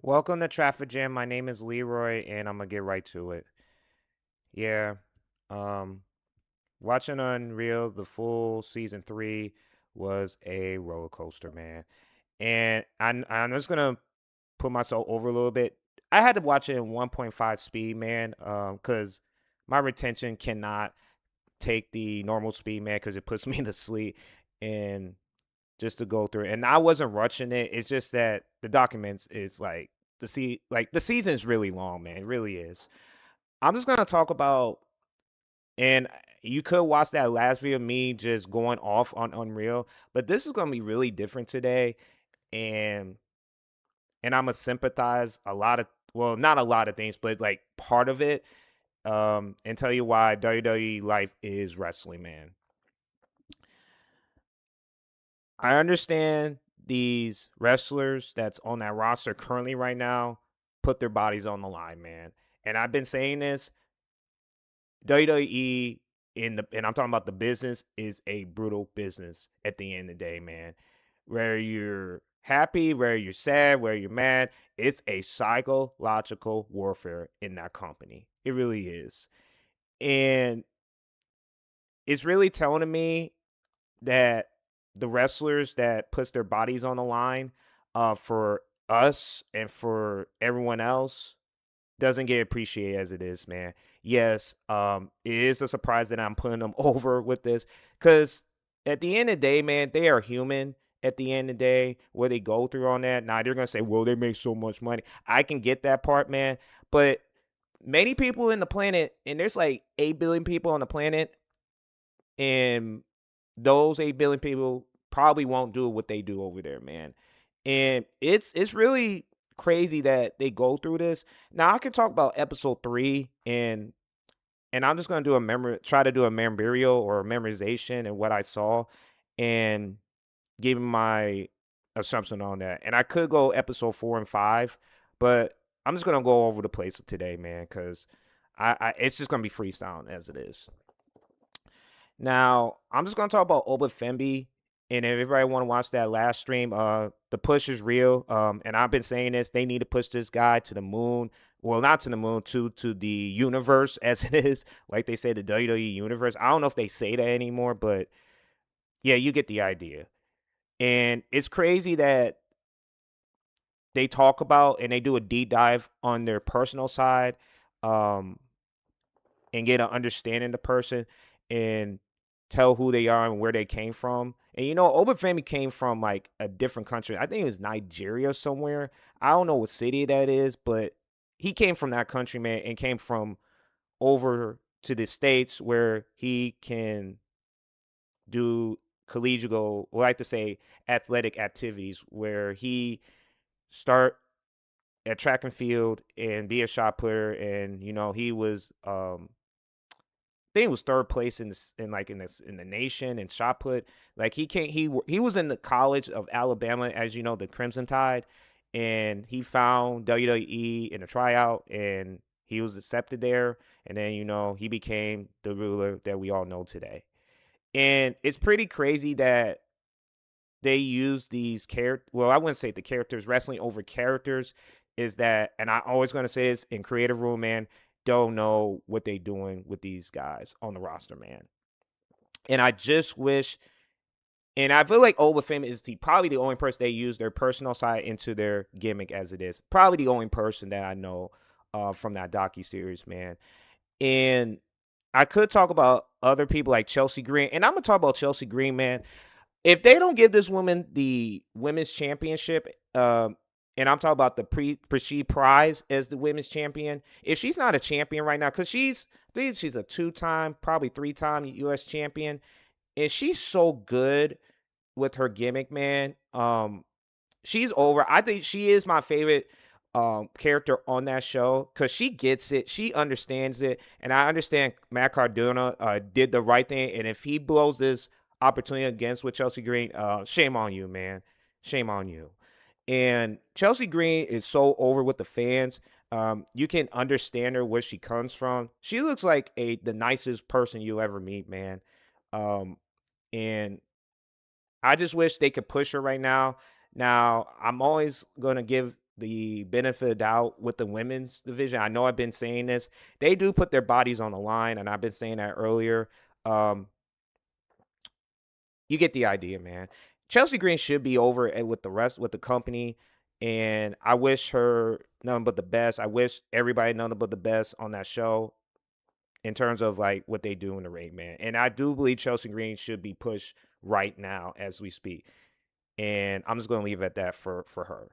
Welcome to Traffic Jam. My name is Leroy, and I'm gonna get right to it. Yeah, um, watching Unreal, the full season 3 was a roller coaster, man. And I'm just gonna put myself over a little bit. I had to watch it in 1.5 speed, man, because my retention cannot take the normal speed, man, because it puts me to sleep. And just to go through it. And I wasn't rushing it. It's just that the documents is the season is really long, man. It really is. I'm just gonna talk about and you could watch that last video of me just going off on Unreal, but this is gonna be really different today. And I'm gonna sympathize a lot of not a lot of things, but like part of it, and tell you why WWE Life is Wrestling, man. I understand these wrestlers that's on that roster currently right now put their bodies on the line, man. And I've been saying this, WWE and I'm talking about the business is a brutal business at the end of the day, man. Where you're happy, where you're sad, where you're mad, it's a psychological warfare in that company. It really is. And it's really telling me that the wrestlers that puts their bodies on the line for us and for everyone else doesn't get appreciated as it is, man. Yes, it is a surprise that I'm putting them over with this because at the end of the day, man, they are human. At the end of the day, what they go through on that, now they're gonna say, "Well, they make so much money." I can get that part, man, but many people in the planet, and there's like 8 billion people on the planet, and those 8 billion people probably won't do what they do over there, man. And it's really crazy that they go through this. Now I can talk about episode 3 and I'm just gonna do a try to do a memorial or a memorization and what I saw and give my assumption on that. And I could go episode 4 and 5, but I'm just gonna go over the place today, man, because I it's just gonna be freestyle as it is. Now, I'm just gonna talk about Oba Fembi, and if everybody want to watch that last stream, the push is real. And I've been saying this, they need to push this guy to the moon. Well, not to the moon, to the universe as it is, like they say, the WWE universe. I don't know if they say that anymore, but yeah, you get the idea. And it's crazy that they talk about and they do a deep dive on their personal side, um, and get an understanding of the person and tell who they are and where they came from. And Oba family came from like a different country. I think it was Nigeria somewhere. I don't know what city that is, but he came from that country, man, and came from over to the States where he can do collegiate, well, I like to say athletic activities where he start at track and field and be a shot putter. And, he was think it was third place in the nation in shot put. Like he was in the College of Alabama, as you know, the Crimson Tide, and he found WWE in a tryout, and he was accepted there, and then he became the ruler that we all know today. And it's pretty crazy that they use these characters. Well, I wouldn't say the characters wrestling over characters is that, and I always going to say this in creative room, man, don't know what they doing with these guys on the roster, man. And I just wish, and I feel like Oba Fame is probably the only person they use their personal side into their gimmick as it is. Probably the only person that I know from that docu series, man. And I could talk about other people like Chelsea Green, and I'm gonna talk about Chelsea Green, man. If they don't give this woman the women's championship, and I'm talking about the Prestige Prize as the women's champion, if she's not a champion right now, because I think she's a 2-time, probably 3-time U.S. champion, and she's so good with her gimmick, man. She's over. I think she is my favorite character on that show because she gets it, she understands it, and I understand Matt Cardona did the right thing. And if he blows this opportunity against with Chelsea Green, shame on you, man. Shame on you. And Chelsea Green is so over with the fans. You can understand her where she comes from. She looks like the nicest person you ever meet, man. And I just wish they could push her right now. Now, I'm always going to give the benefit of doubt with the women's division. I know I've been saying this. They do put their bodies on the line, and I've been saying that earlier. Um, you get the idea, man. Chelsea Green should be over with the rest with the company, and I wish her nothing but the best. I wish everybody nothing but the best on that show in terms of like what they do in the ring, man. And I do believe Chelsea Green should be pushed right now as we speak. And I'm just gonna leave it at that for her.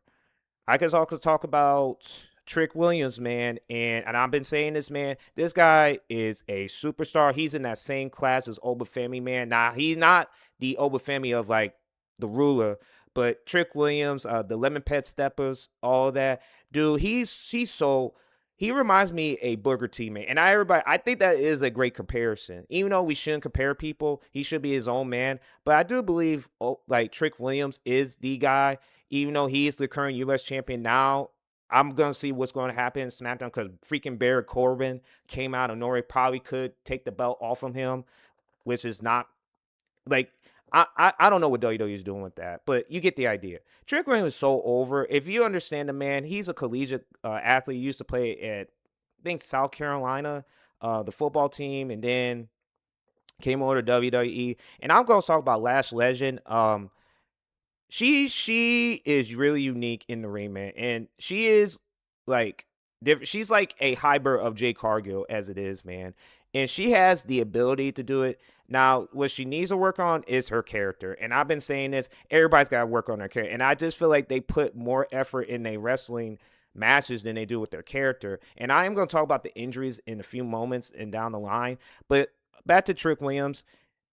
I could also talk about Trick Williams, man, and I've been saying this, man. This guy is a superstar. He's in that same class as Obafemi, man. Now he's not the Obafemi of like the ruler, but Trick Williams, the Lemon Pet Steppers, all that, dude. He's so he reminds me a Booker T, man. And I think that is a great comparison. Even though we shouldn't compare people, he should be his own man. But I do believe, like Trick Williams is the guy even though he is the current U.S. champion now. I'm going to see what's going to happen in SmackDown because freaking Baron Corbin came out of nowhere. Probably could take the belt off of him, which is not like I don't know what WWE is doing with that, but you get the idea. Trick Williams is so over. If you understand the man, he's a collegiate athlete. He used to play at I think South Carolina, the football team, and then came over to WWE. And I'm going to talk about Lash Legend. She is really unique in the ring, man, and she is like different. She's like a hybrid of Jay Cargill as it is, man, and she has the ability to do it. Now, what she needs to work on is her character, and I've been saying this. Everybody's got to work on their character, and I just feel like they put more effort in their wrestling matches than they do with their character. And I am going to talk about the injuries in a few moments and down the line, but back to Trick Williams.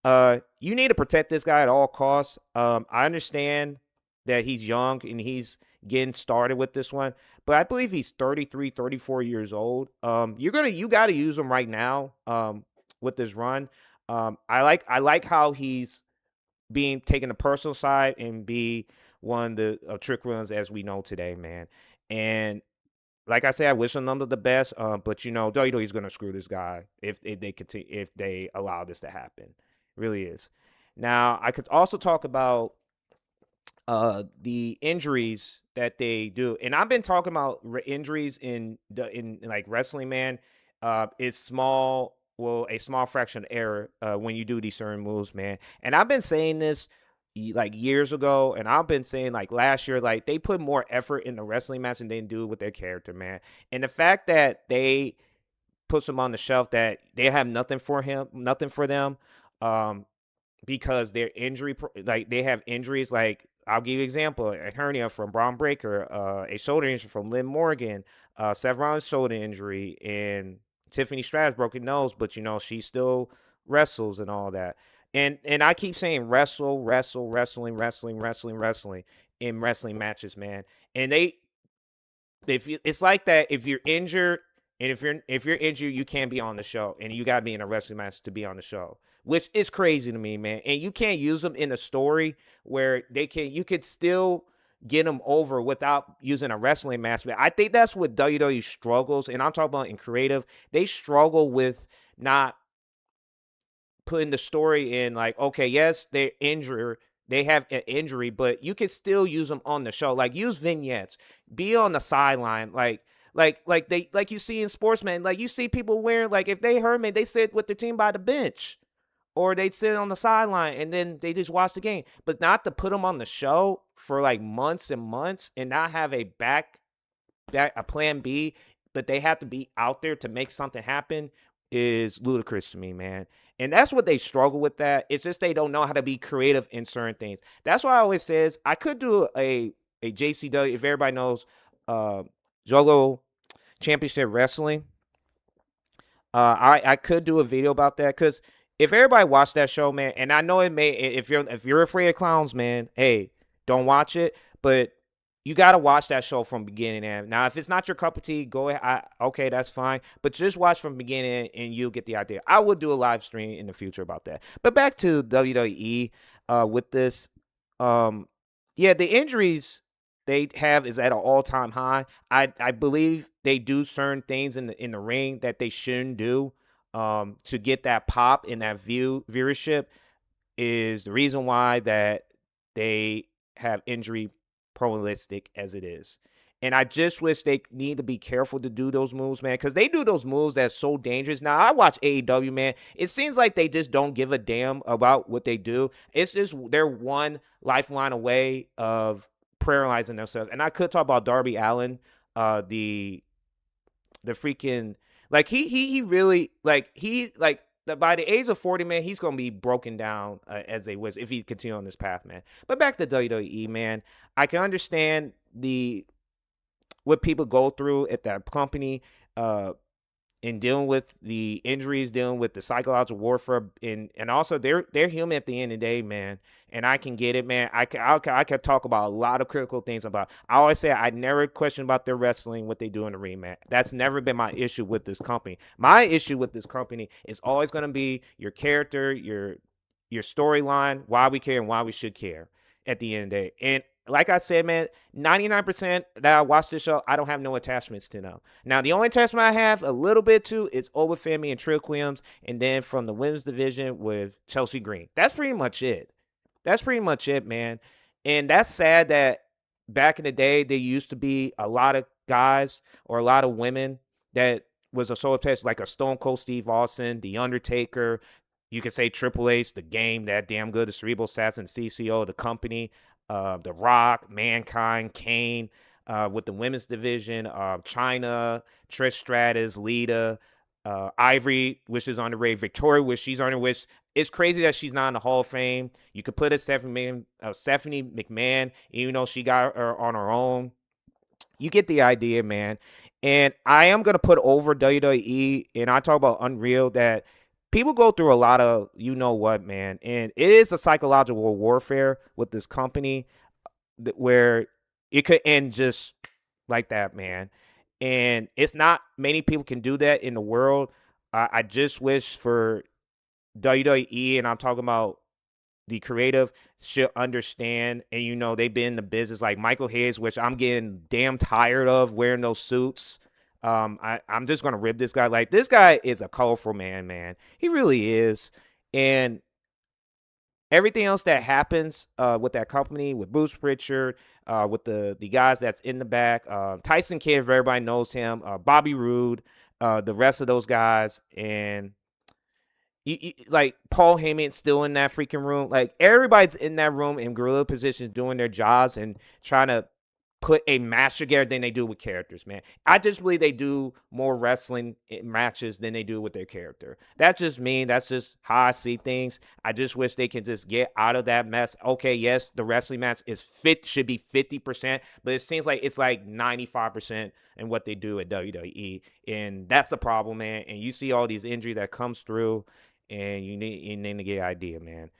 You need to protect this guy at all costs. I understand that he's young and he's getting started with this one, but I believe he's 33, 34 years old. You got to use him right now. With this run. I like how he's being taken the personal side and be one of the Trick Williams as we know today, man. And like I said, I wish him none of the best. But WWE's gonna screw this guy if they continue if they allow this to happen. Really is. Now I could also talk about the injuries that they do, and I've been talking about injuries in like wrestling, man. It's small, well, a small fraction of error when you do these certain moves, man. And I've been saying this like years ago, and I've been saying like last year, like they put more effort in the wrestling match than they do with their character, man. And the fact that they puts him on the shelf, that they have nothing for him, nothing for them, um, because their injury, like they have injuries. Like I'll give you an example: a hernia from Braun Breaker, a shoulder injury from Lynn Morgan, Seth Rollins' shoulder injury, and Tiffany Stratton's broken nose. But she still wrestles and all that. And I keep saying wrestling in wrestling matches, man. And it's like that if you're injured and if you're injured, you can't be on the show, and you gotta be in a wrestling match to be on the show, which is crazy to me, man. And you can't use them in a story where you could still get them over without using a wrestling match. But I think that's what WWE struggles, and I'm talking about in creative. They struggle with not putting the story in, like, okay, yes, they're injured. They have an injury, but you can still use them on the show. Like, use vignettes. Be on the sideline. Like you see in sports, man. Like, you see people wearing, like, if they hurt, man, they sit with their team by the bench. Or they'd sit on the sideline and then they just watch the game. But not to put them on the show for, like, months and months and not have a plan B, but they have to be out there to make something happen is ludicrous to me, man. And that's what they struggle with. That it's just they don't know how to be creative in certain things. That's why I always says I could do a JCW, if everybody knows Jogo Championship Wrestling. I could do a video about that, because if everybody watched that show, man, and I know it may, if you're afraid of clowns, man, hey, don't watch it. But you got to watch that show from beginning to end. Now, if it's not your cup of tea, go ahead. Okay, that's fine. But just watch from beginning and you'll get the idea. I will do a live stream in the future about that. But back to WWE with this. Yeah, the injuries they have is at an all-time high. I believe they do certain things in the ring that they shouldn't do to get that pop and that viewership is the reason why that they have injury prolific as it is. And I just wish they need to be careful to do those moves, man, because they do those moves that's so dangerous. Now, I watch AEW, man. It seems like they just don't give a damn about what they do. It's just they're one lifeline away of paralyzing themselves. And I could talk about Darby Allin, the freaking like he really like he like by the age of 40, man, he's gonna be broken down as a wizard if he continue on this path, man. But back to WWE, man, I can understand the what people go through at that company. In dealing with the injuries, dealing with the psychological warfare, and also they're human at the end of the day, man. And I can get it, man. I can talk about a lot of critical things about. I always say I never question about their wrestling, what they do in the ring, man. That's never been my issue with this company. My issue with this company is always going to be your character, your storyline, why we care and why we should care at the end of the day. And like I said, man, 99% that I watch this show, I don't have no attachments to them. Now, the only attachment I have a little bit to is Wwe Life and Trick Williams, and then from the women's division with Chelsea Green. That's pretty much it. That's pretty much it, man. And that's sad that back in the day, there used to be a lot of guys or a lot of women that was a soul attached, like a Stone Cold Steve Austin, The Undertaker. You could say Triple H, The Game, That Damn Good, the Cerebral Assassin, CCO, the company. The Rock, Mankind, Kane, with the women's division, China, Trish Stratus, Lita, Ivory, which is on the way, Victoria, which she's on the which it's crazy that she's not in the Hall of Fame. You could put a Stephanie McMahon, even though she got her on her own. You get the idea, man. And I am gonna put over WWE, and I talk about Unreal that people go through a lot of you know what, man, and it is a psychological warfare with this company where it could end just like that, man. And it's not many people can do that in the world. I just wish for WWE, and I'm talking about the creative, should understand, and they've been in the business like Michael Hayes, which I'm getting damn tired of wearing those suits. I'm just gonna rib this guy. Like, this guy is a colorful man. He really is. And everything else that happens with that company, with Bruce Pritchard, with the guys that's in the back, Tyson Kidd, if everybody knows him, Bobby Roode, the rest of those guys, and like Paul Heyman's still in that freaking room. Like, everybody's in that room in gorilla positions doing their jobs and trying to put a match together than they do with characters, man. I just believe they do more wrestling matches than they do with their character. That's just me. That's just how I see things. I just wish they can just get out of that mess. Okay, yes, the wrestling match should be 50%, but it seems like it's like 95% in what they do at WWE. And that's the problem, man. And you see all these injury that comes through, and you need to get an idea, man.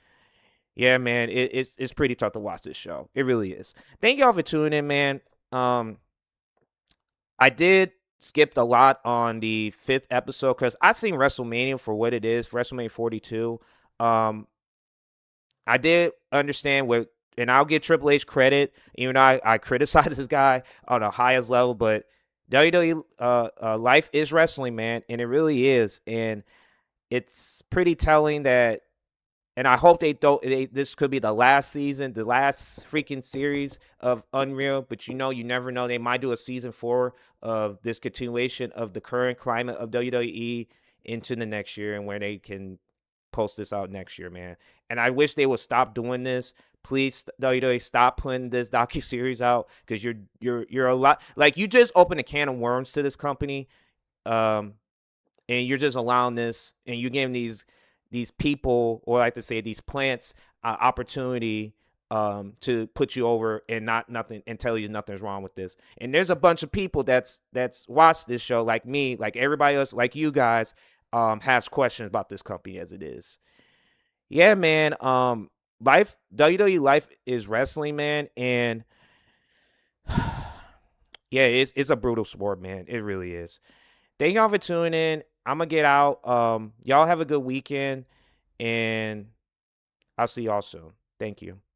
Yeah, man, it's pretty tough to watch this show. It really is. Thank y'all for tuning in, man. I did skip a lot on the 5th episode because I seen WrestleMania for what it is, WrestleMania 42. I did understand what, and I'll give Triple H credit, even though I criticize this guy on the highest level, but WWE Life is Wrestling, man, and it really is. And it's pretty telling that. And I hope they don't. This could be the last season, the last freaking series of Unreal. But you never know. They might do a season 4 of this continuation of the current climate of WWE into the next year, and where they can post this out next year, man. And I wish they would stop doing this. Please, WWE, stop putting this docuseries out, because you're a lot, like, you just opened a can of worms to this company, and you're just allowing this, and you're giving these people, or I like to say these plants, opportunity to put you over and nothing and tell you nothing's wrong with this. And there's a bunch of people that's watched this show, like me, like everybody else, like you guys, has questions about this company as it is. Yeah, man. WWE Life is Wrestling, man, and yeah, it's a brutal sport, man. It really is. Thank y'all for tuning in. I'm gonna get out. Y'all have a good weekend, and I'll see y'all soon. Thank you.